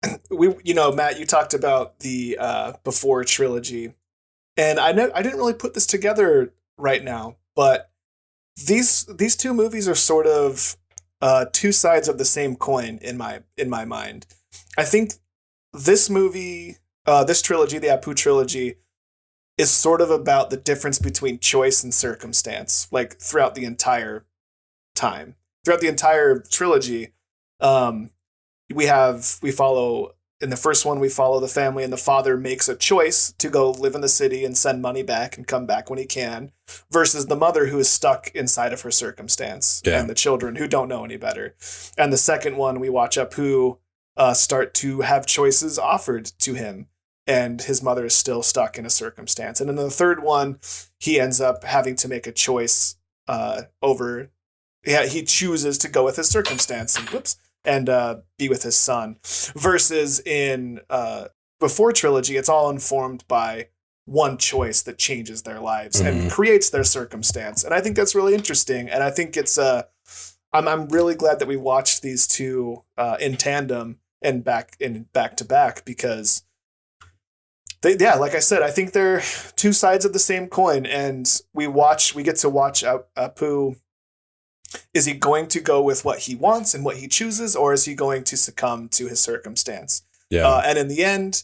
Matt, you talked about the Before trilogy, and I didn't really put this together right now, but these two movies are sort of two sides of the same coin in my mind. I think this movie, this trilogy, the Apu trilogy, is sort of about the difference between choice and circumstance, like throughout the entire time, throughout the entire trilogy. Um, we follow in the first one, we follow the family, and the father makes a choice to go live in the city and send money back and come back when he can, versus the mother who is stuck inside of her circumstance, Yeah. and the children who don't know any better. And the second one, we watch Apu start to have choices offered to him, and his mother is still stuck in a circumstance. And in the third one, he ends up having to make a choice over. Yeah, he chooses to go with his circumstance and be with his son. Versus in Before trilogy, it's all informed by one choice that changes their lives and creates their circumstance. And I think that's really interesting. And I think it's I'm really glad that we watched these two in tandem and back to back, because like I said, I think they're two sides of the same coin. And we get to watch Apu. Is he going to go with what he wants and what he chooses, or is he going to succumb to his circumstance? Yeah. And in the end,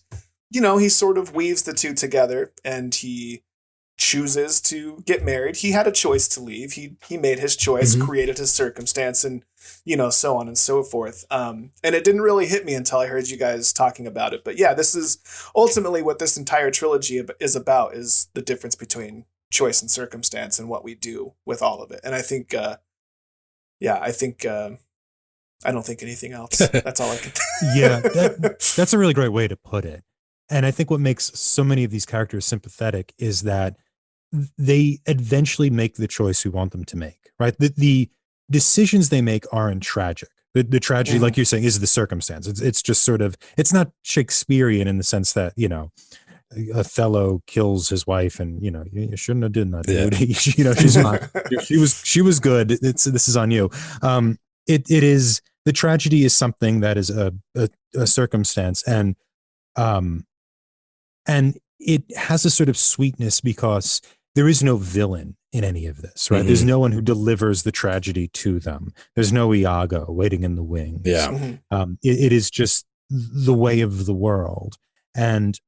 he sort of weaves the two together, and he chooses to get married. He had a choice to leave. He made his choice, created his circumstance, and so on and so forth. And it didn't really hit me until I heard you guys talking about it. But yeah, this is ultimately what this entire trilogy is about: is the difference between choice and circumstance and what we do with all of it. And I think. I don't think anything else. That's all I can think. Yeah, that's a really great way to put it. And I think what makes so many of these characters sympathetic is that they eventually make the choice we want them to make, right? The decisions they make aren't tragic. The tragedy, like you're saying, is the circumstance. It's just sort of, it's not Shakespearean in the sense that, Othello kills his wife, and you shouldn't have done that, dude. She's not. She was good. This is on you. It is, the tragedy is something that is a circumstance, and it has a sort of sweetness because there is no villain in any of this, right? There's no one who delivers the tragedy to them. There's no Iago waiting in the wings. Yeah. It is just the way of the world, and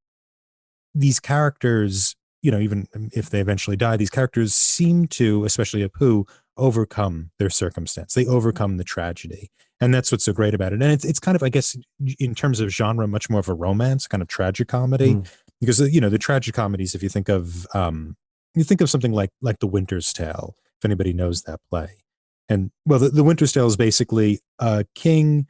these characters, even if they eventually die, these characters seem to, especially Apu, overcome their circumstance. They overcome the tragedy. And that's what's so great about it. And it's kind of, I guess, in terms of genre, much more of a romance, kind of tragic comedy. Because, the tragic comedies, if you think of something like The Winter's Tale, if anybody knows that play. And, well, the Winter's Tale is basically a king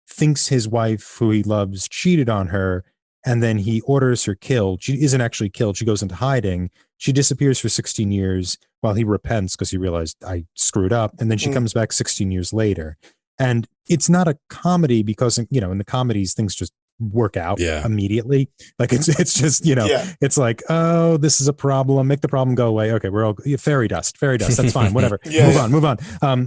thinks his wife, who he loves, cheated on her, and then he orders her killed. She isn't actually killed. She goes into hiding. She disappears for 16 years while he repents because he realized, I screwed up. And then she comes back 16 years later. And it's not a comedy because, in the comedies, things just work out immediately. Like it's just, it's like, oh, this is a problem. Make the problem go away. Okay, we're all fairy dust. That's fine. Whatever. Move on.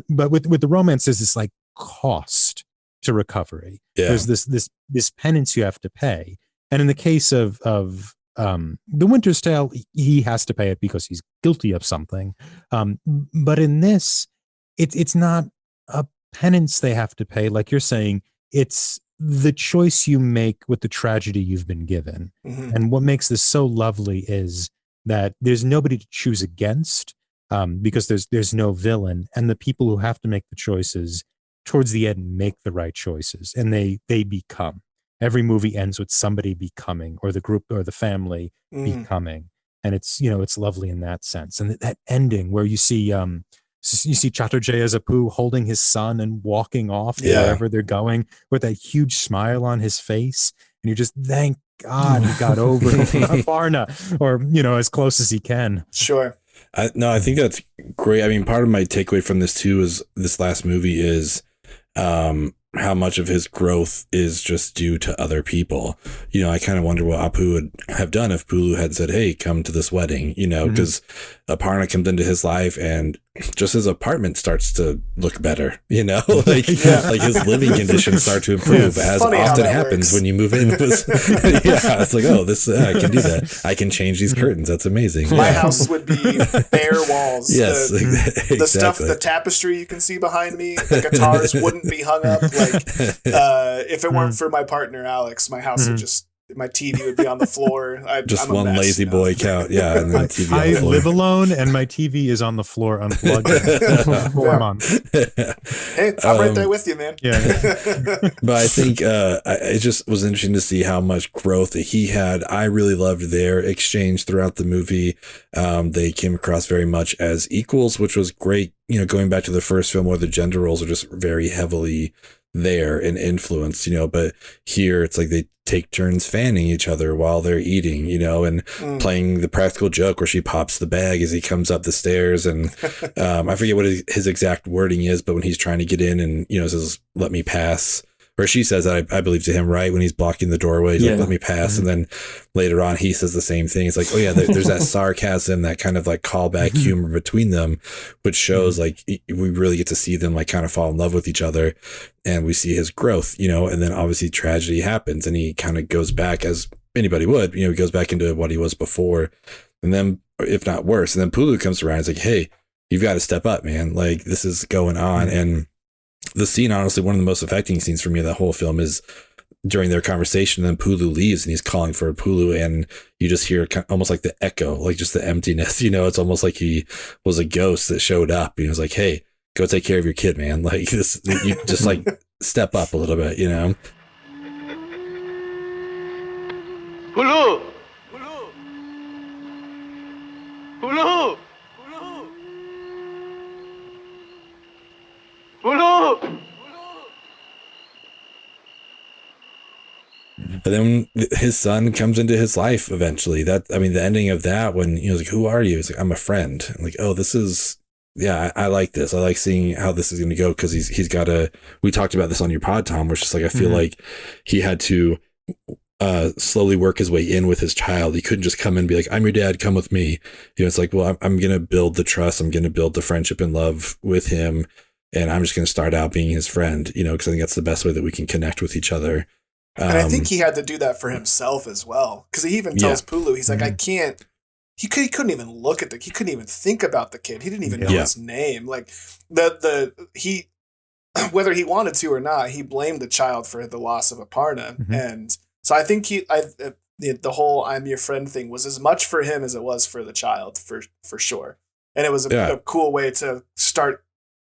But with the romance, there's this like cost to recovery. There's this penance you have to pay. And in the case of The Winter's Tale, he has to pay it because he's guilty of something. But in this, it's not a penance they have to pay. Like you're saying, it's the choice you make with the tragedy you've been given. And what makes this so lovely is that there's nobody to choose against, because there's no villain. And the people who have to make the choices towards the end make the right choices, and they become. Every movie ends with somebody becoming, or the group or the family becoming. And it's, it's lovely in that sense. And that ending where you see Chatterjee as Apu holding his son and walking off wherever they're going with that huge smile on his face. And you just, thank God he got over Varna, or, as close as he can. Sure. I think that's great. I mean, part of my takeaway from this too is this last movie is, how much of his growth is just due to other people. I kind of wonder what Apu would have done if Pulu had said, hey, come to this wedding, because Aparna comes into his life and just his apartment starts to look better, like his living conditions start to improve, as often happens when you move in. It's like, oh, this I can do that. I can change these curtains. That's amazing. My house would be bare walls. Yes, exactly. The stuff, the tapestry you can see behind me, the guitars wouldn't be hung up. Like, if it weren't for my partner Alex, my house would just. My TV would be on the floor. Just one mess, lazy boy couch. Yeah. And then TV I live alone and my TV is on the floor unplugged for 4 months. Hey, I'm right there with you, man. Yeah. But I think it just was interesting to see how much growth that he had. I really loved their exchange throughout the movie. They came across very much as equals, which was great. Going back to the first film where the gender roles are just very heavily there and influenced, but here it's like they take turns fanning each other while they're eating, and playing the practical joke where she pops the bag as he comes up the stairs. And I forget what his exact wording is, but when he's trying to get in and, says, let me pass, or she says, I believe to him, right? When he's blocking the doorway, he's like, let me pass. And then later on, he says the same thing. It's like, oh yeah, there's that sarcasm, that kind of like callback humor between them, which shows like we really get to see them like kind of fall in love with each other. And we see his growth, and then obviously tragedy happens and he kind of goes back, as anybody would, he goes back into what he was before. And then, if not worse, and then Pulu comes around. It's like, hey, you've got to step up, man. Like, this is going on. And the scene, honestly, one of the most affecting scenes for me of that whole film is during their conversation. And then Pulu leaves and he's calling for Pulu, and you just hear almost like the echo, like just the emptiness. It's almost like he was a ghost that showed up. He was like, hey, go take care of your kid, man. Like this, you just like step up a little bit, Pulu! Pulu! Pulu! Pulu! And then his son comes into his life eventually. The ending of that, when he was like, who are you? He's like, I'm a friend. I'm like, oh, this is, yeah, I like this. I like seeing how this is going to go, because he's got we talked about this on your pod, Tom, where it's just like, I feel like he had to slowly work his way in with his child. He couldn't just come in and be like, I'm your dad, come with me. It's like, well, I'm going to build the trust. I'm going to build the friendship and love with him. And I'm just going to start out being his friend, because I think that's the best way that we can connect with each other. And I think he had to do that for himself as well. Because he even tells Pulu, he's like, I can't. He couldn't even look at he couldn't even think about the kid. He didn't even know his name. Like he, whether he wanted to or not, he blamed the child for the loss of Aparna. And so I think the whole "I'm your friend" thing was as much for him as it was for the child, for sure. And it was a cool way to start.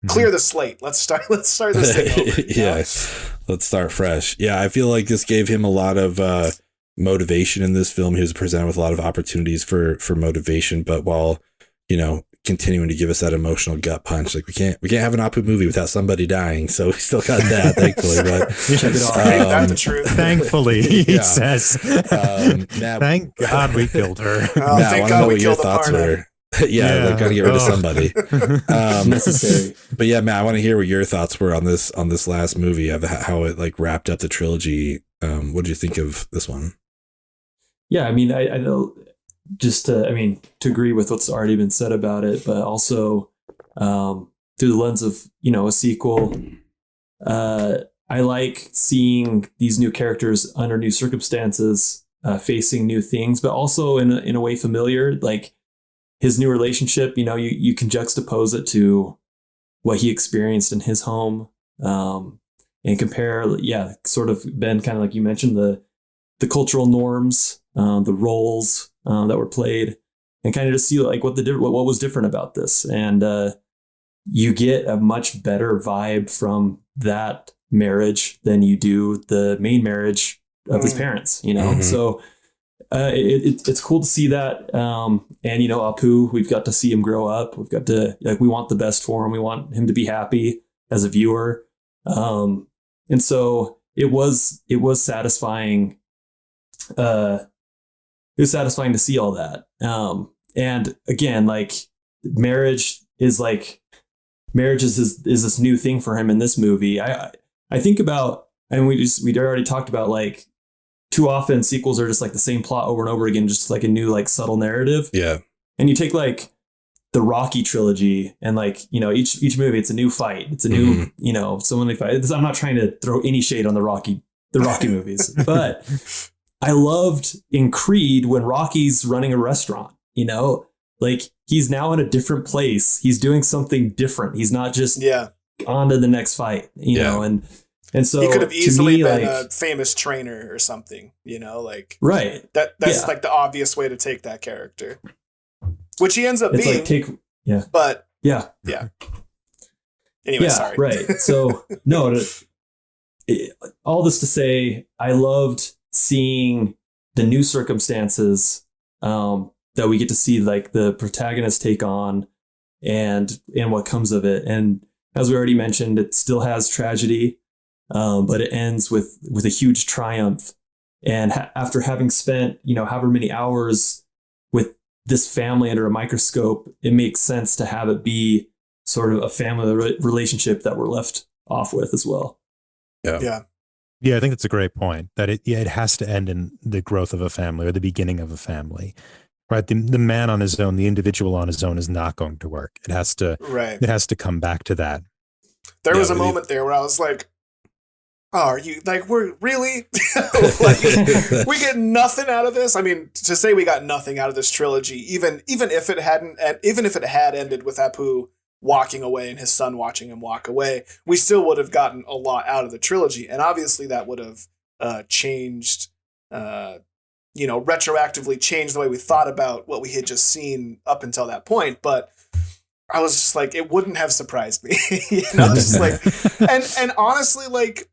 Clear the slate. Let's start this thing over. Let's start fresh. Yeah, I feel like this gave him a lot of motivation in this film. He was presented with a lot of opportunities for motivation, but while continuing to give us that emotional gut punch, like we can't have an Apu movie without somebody dying. So we still got that, thankfully. But check it out. That's the truth. Thankfully, he says. Thank God we killed her. Matt, I want to know what your thoughts were. They've got to get rid of somebody. Necessary. But yeah, Matt, I want to hear what your thoughts were on this last movie, of how it like wrapped up the trilogy. What did you think of this one? Yeah, I know just to agree with what's already been said about it, but also through the lens of a sequel, I like seeing these new characters under new circumstances, facing new things, but also in a way familiar, like his new relationship. You can juxtapose it to what he experienced in his home, and compare, sort of, Ben, kind of like you mentioned, the cultural norms, the roles that were played, and kind of just see like what was different about this. And you get a much better vibe from that marriage than you do the main marriage of his parents, So it's cool to see that. And, Apu, we've got to see him grow up. We've got to, we want the best for him. We want him to be happy as a viewer. And so it was satisfying. It was satisfying to see all that. And again, like marriage is this new thing for him in this movie. I think about, and we already talked about, like, too often sequels are just like the same plot over and over again, just like a new, like, subtle narrative. Yeah. And you take like the Rocky trilogy, and like, you know, each movie, it's a new fight. It's a new, you know, so many fights. I'm not trying to throw any shade on the Rocky movies, but I loved in Creed when Rocky's running a restaurant, you know, like he's now in a different place. He's doing something different. He's not just on to the next fight, you know, and so he could have easily been like, a famous trainer or something, you know, like that's like the obvious way to take that character, which he ends up it's being. Like but anyway, yeah, sorry. Right. So no, all this to say, I loved seeing the new circumstances that we get to see, like the protagonist take on, and what comes of it. And as we already mentioned, it still has tragedy, but it ends with a huge triumph. And after having spent, you know, however many hours with this family under a microscope, it makes sense to have it be sort of a family relationship that we're left off with as well. Yeah, I think that's a great point, that it has to end in the growth of a family or the beginning of a family, right? The man on his own, the individual on his own is not going to work. It has to come back to that. There was a moment there where I was like, oh, are you like, we're really like, we get nothing out of this? I mean, to say we got nothing out of this trilogy, even if it had ended with Apu walking away and his son watching him walk away, we still would have gotten a lot out of the trilogy. And obviously that would have changed, retroactively changed the way we thought about what we had just seen up until that point. But I was just like, it wouldn't have surprised me, you know, just like, and honestly, like,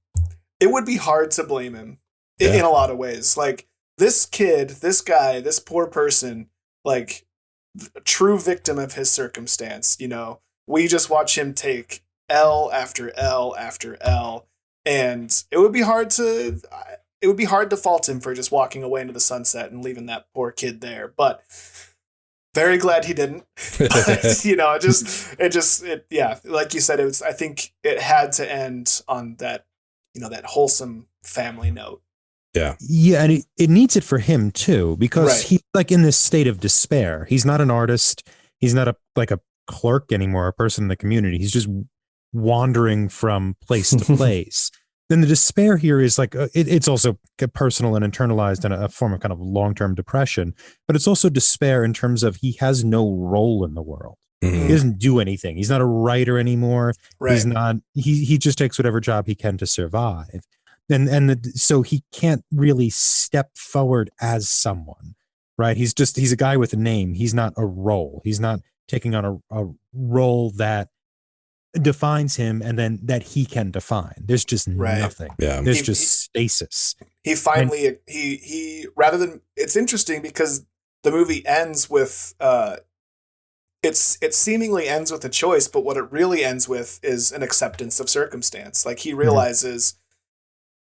it would be hard to blame him in a lot of ways. Like, this kid, this guy, this poor person, like, a true victim of his circumstance, you know, we just watch him take L after L after L, and it would be hard to fault him for just walking away into the sunset and leaving that poor kid there. But very glad he didn't. But, you know, like you said, I think it had to end on that, you know, that wholesome family note. Yeah, and it needs it for him too, because he's like in this state of despair. He's not an artist. He's not a clerk anymore, a person in the community. He's just wandering from place to place. Then the despair here is like, it's also personal and internalized and a form of kind of long-term depression, but it's also despair in terms of he has no role in the world. Mm-hmm. He doesn't do anything. He's not a writer anymore. Right. He's not, he just takes whatever job he can to survive. So he can't really step forward as someone, right? He's a guy with a name. He's not a role. He's not taking on a role that defines him and then that he can define. There's just nothing. Yeah. There's just stasis. He finally, he rather than, it's interesting because the movie ends with, it seemingly ends with a choice, but what it really ends with is an acceptance of circumstance. Like, he realizes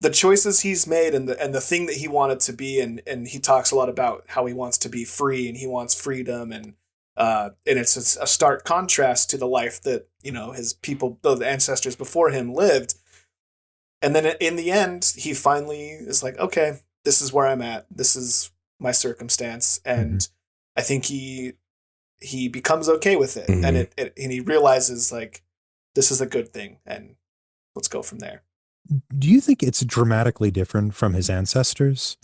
the choices he's made and the thing that he wanted to be, and he talks a lot about how he wants to be free and he wants freedom, and it's a stark contrast to the life that, you know, his people, the ancestors before him, lived. And then in the end, he finally is like, okay, this is where I'm at. This is my circumstance. And I think he becomes okay with it. And and he realizes, like, this is a good thing, and let's go from there. Do you think it's dramatically different from his ancestors?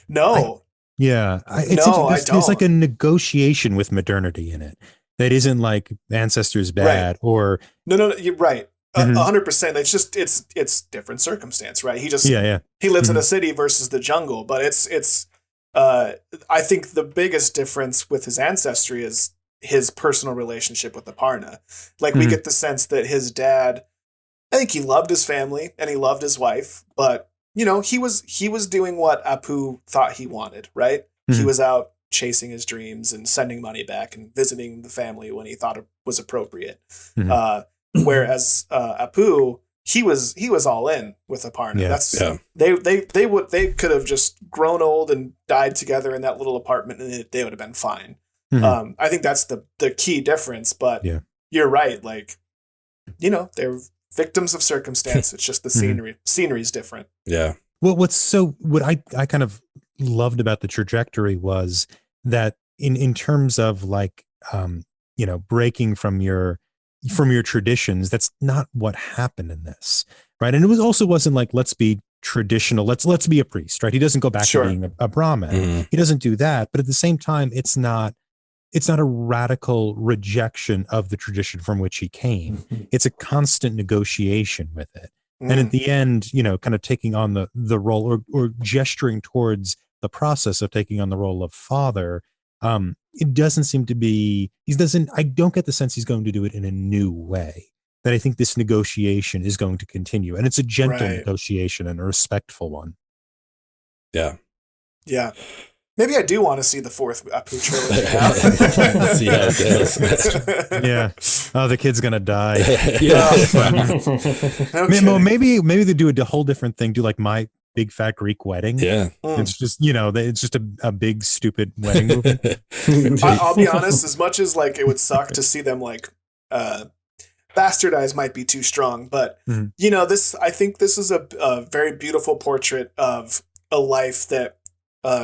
No. I don't. There's like a negotiation with modernity in it that isn't like ancestors bad or no, you're right. 100%. It's just it's different circumstance, right? He just he lives in a city versus the jungle, but it's I think the biggest difference with his ancestry is his personal relationship with Aparna. Like, we get the sense that his dad, I think he loved his family and he loved his wife, but, you know, he was doing what Apu thought he wanted, right? He was out chasing his dreams and sending money back and visiting the family when he thought it was appropriate. Whereas Apu, he was all in with Aparna. They could have just grown old and died together in that little apartment and they would have been fine. I think that's the key difference, but you're right. Like, you know, they're victims of circumstance. It's just the scenery is different. Yeah. Well, what I kind of loved about the trajectory was that in terms of like breaking from your traditions. That's not what happened in this, right? And it wasn't like, let's be traditional, let's be a priest, right? He doesn't go back Sure. to being a Brahmin. Mm-hmm. He doesn't do that, but at the same time, it's not a radical rejection of the tradition from which he came. It's a constant negotiation with it. And at the end, kind of taking on the role or gesturing towards the process of taking on the role of father. It doesn't seem to be, I don't get the sense he's going to do it in a new way. That I think this negotiation is going to continue. And it's a gentle negotiation and a respectful one. Yeah. Yeah. Maybe I do want to see the fourth Apu trilogy now. See how it goes. Yeah. Oh, the kid's gonna die. No maybe they do a whole different thing. Do like My Big Fat Greek Wedding. Yeah. It's just, it's just a big stupid wedding movie. I'll be honest, as much as like it would suck to see them like bastardize might be too strong, but I think this is a very beautiful portrait of a life that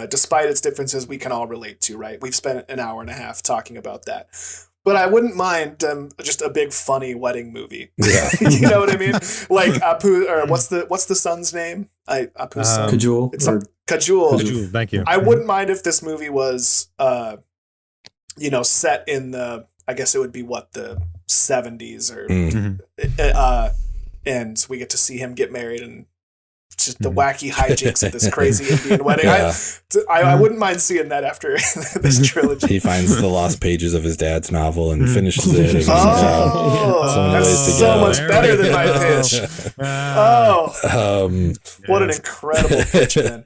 despite its differences, we can all relate to, right? We've spent an hour and a half talking about that. But I wouldn't mind just a big funny wedding movie. Yeah. You know what I mean? Like Apu, or what's the son's name? Apu's son. Kajul. It's Kajul. Kajul, thank you. I wouldn't mind if this movie was, set in the, I guess it would be the 70s or, and we get to see him get married and just the wacky hijinks of this crazy Indian wedding. Yeah. I wouldn't mind seeing that after this trilogy. He finds the lost pages of his dad's novel and finishes it. And, that's so much better than my pitch. What an incredible pitch, man.